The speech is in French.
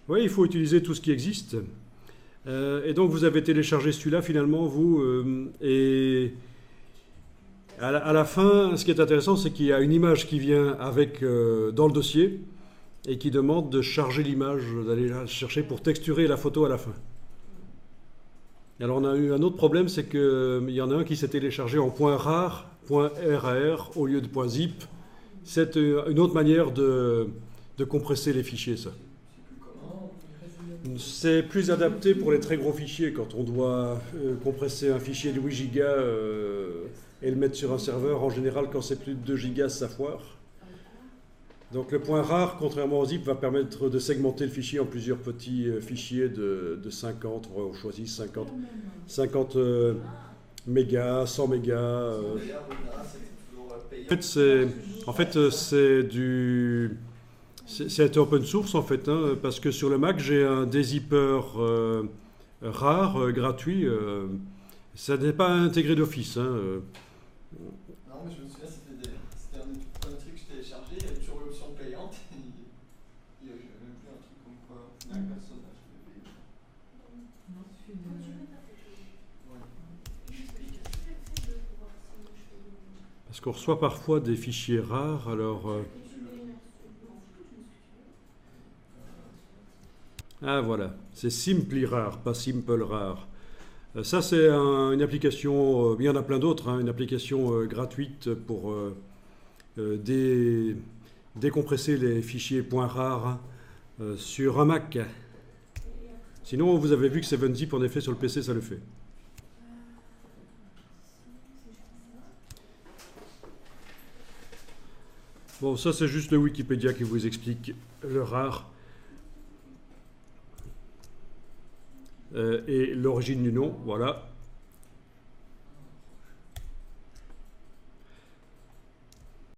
Oui, il faut utiliser tout ce qui existe. Et donc vous avez téléchargé celui-là finalement, vous, et à la fin, ce qui est intéressant, c'est qu'il y a une image qui vient avec dans le dossier et qui demande de charger l'image, d'aller la chercher pour texturer la photo à la fin. Alors on a eu un autre problème, c'est qu'il y en a un qui s'est téléchargé en .rar, .rar au lieu de .zip. C'est une autre manière de compresser les fichiers, ça. C'est plus adapté pour les très gros fichiers, quand on doit compresser un fichier de 8 Go et le mettre sur un serveur. En général, quand c'est plus de 2 Go, ça foire. Donc le .rar, contrairement au zip, va permettre de segmenter le fichier en plusieurs petits fichiers de 50, on choisit 50 mégas, 100 mégas. En fait, c'est open source en fait, hein, parce que sur le Mac j'ai un dézipper rare, gratuit. Ça n'est pas intégré d'office. Hein. Non, mais je me souviens, c'était un truc que je téléchargeais, il y avait toujours l'option payante. Il y avait même plus un truc comme quoi, au final, personne n'a acheté payant. Parce qu'on reçoit parfois des fichiers rares, alors... Ah voilà, c'est Simply Rare, pas Simple Rare. Ça c'est une application, il y en a plein d'autres, hein, une application gratuite pour décompresser les fichiers .rar sur un Mac. Sinon vous avez vu que 7zip en effet sur le PC ça le fait. Bon, ça c'est juste le Wikipédia qui vous explique le rare. Et l'origine du nom, voilà.